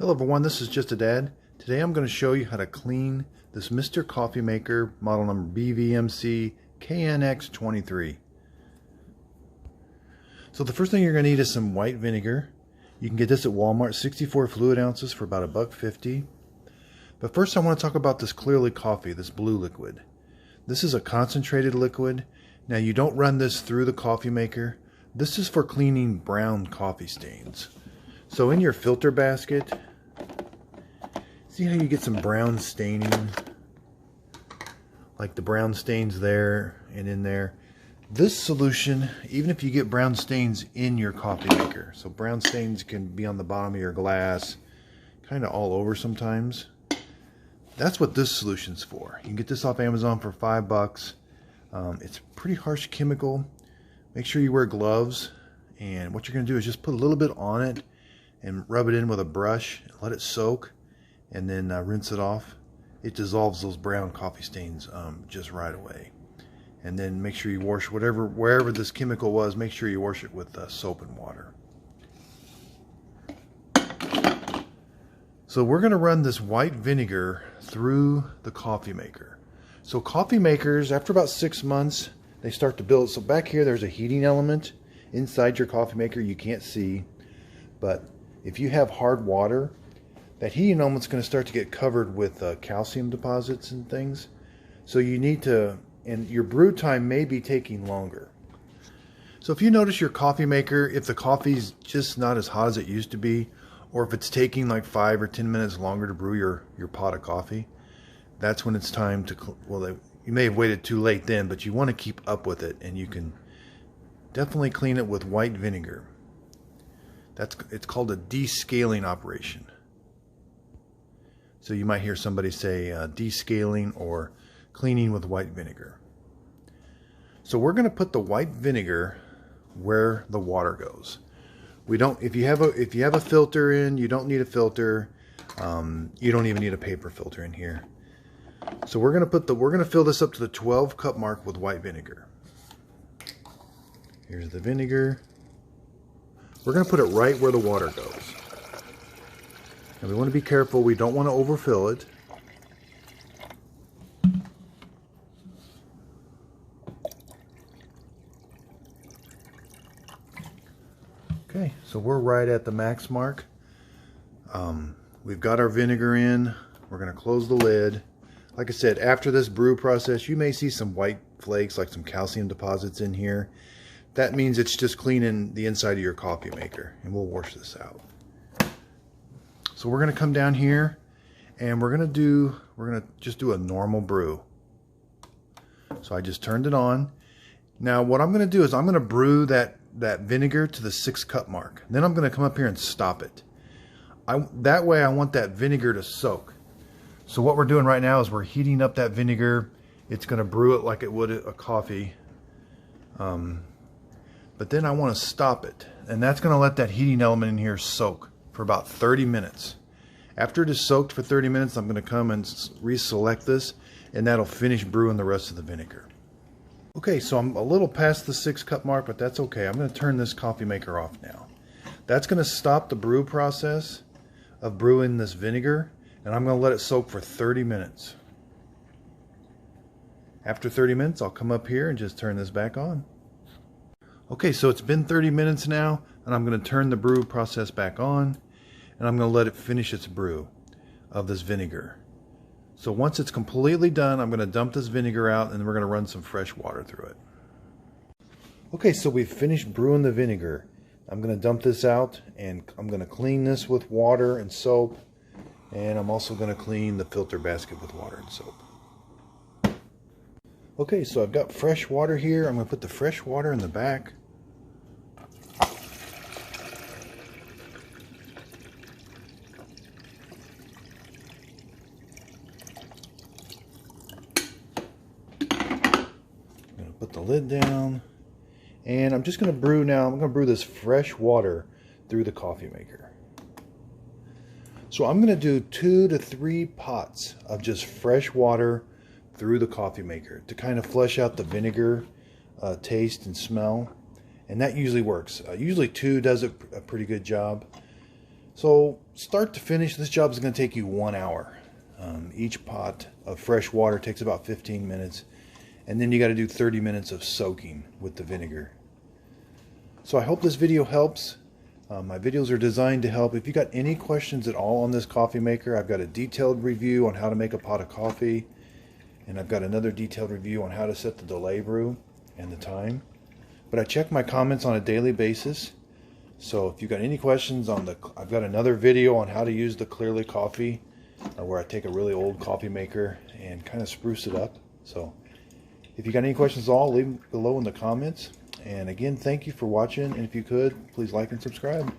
Hello everyone, this is Just a Dad. Today I'm going to show you how to clean this Mr. Coffee Maker model number BVMC KNX23. So the first thing you're going to need is some white vinegar. You can get this at Walmart, 64 fluid ounces for about $1.50. But first I want to talk about this Clearly coffee, this blue liquid. This is a concentrated liquid. Now you don't run this through the coffee maker. This is for cleaning brown coffee stains. So in your filter basket, see how you get some brown staining? Like the brown stains there and in there. This solution, even if you get brown stains in your coffee maker, so brown stains can be on the bottom of your glass, kind of all over sometimes. That's what this solution's for. You can get this off Amazon for $5. It's a pretty harsh chemical. Make sure you wear gloves. And what you're going to do is just put a little bit on it and rub it in with a brush, let it soak, and then rinse it off. It dissolves those brown coffee stains just right away. And then make sure you wash wherever this chemical was, make sure you wash it with soap and water. So we're going to run this white vinegar through the coffee maker. So coffee makers, after about 6 months, they start to build. So back here there's a heating element inside your coffee maker you can't see, but if you have hard water, that heating element's going to start to get covered with calcium deposits and things. So you need to, and your brew time may be taking longer. So if you notice your coffee maker, if the coffee's just not as hot as it used to be, or if it's taking like 5 or 10 minutes longer to brew your pot of coffee, that's when it's time to, well, you may have waited too late then, but you want to keep up with it, and you can definitely clean it with white vinegar. It's called a descaling operation. So you might hear somebody say descaling or cleaning with white vinegar. So we're going to put the white vinegar where the water goes. We don't. If you have a filter in, you don't need a filter. You don't even need a paper filter in here. So we're going to fill this up to the 12 cup mark with white vinegar. Here's the vinegar. We're going to put it right where the water goes. And we want to be careful. We don't want to overfill it. Okay, so we're right at the max mark. We've got our vinegar in. We're going to close the lid. Like I said, after this brew process, you may see some white flakes, like some calcium deposits in here. That means it's just cleaning the inside of your coffee maker, and we'll wash this out. So we're going to come down here, and we're going to just do a normal brew. So I just turned it on. Now what I'm going to do is I'm going to brew that vinegar to the 6 cup mark. Then I'm going to come up here and stop it. That way I want that vinegar to soak. So what we're doing right now is we're heating up that vinegar. It's going to brew it like it would a coffee. But then I want to stop it, and that's going to let that heating element in here soak for about 30 minutes. After it is soaked for 30 minutes, I'm going to come and reselect this, and that'll finish brewing the rest of the vinegar. Okay, so I'm a little past the 6 cup mark, but that's okay. I'm going to turn this coffee maker off now. That's going to stop the brew process of brewing this vinegar, and I'm going to let it soak for 30 minutes. After 30 minutes, I'll come up here and just turn this back on. Okay, so it's been 30 minutes now, and I'm going to turn the brew process back on, and I'm going to let it finish its brew of this vinegar. So once it's completely done, I'm going to dump this vinegar out, and we're going to run some fresh water through it. Okay, so we've finished brewing the vinegar. I'm going to dump this out, and I'm going to clean this with water and soap, and I'm also going to clean the filter basket with water and soap. Okay, so I've got fresh water here. I'm going to put the fresh water in the back. I'm going to put the lid down. And I'm just going to brew now. I'm going to brew this fresh water through the coffee maker. So I'm going to do 2 to 3 pots of just fresh water through the coffee maker to kind of flush out the vinegar taste and smell, and that usually works. Usually 2 does a pretty good job. So start to finish, this job is going to take you 1 hour. Each pot of fresh water takes about 15 minutes, and then you got to do 30 minutes of soaking with the vinegar. So I hope this video helps. My videos are designed to help. If you got any questions at all on this coffee maker, I've got a detailed review on how to make a pot of coffee, and I've got another detailed review on how to set the delay brew and the time. But I check my comments on a daily basis. So if you got any questions on I've got another video on how to use the Clearly coffee, where I take a really old coffee maker and kind of spruce it up. So if you got any questions at all, leave them below in the comments. And again, thank you for watching, and if you could, please like and subscribe.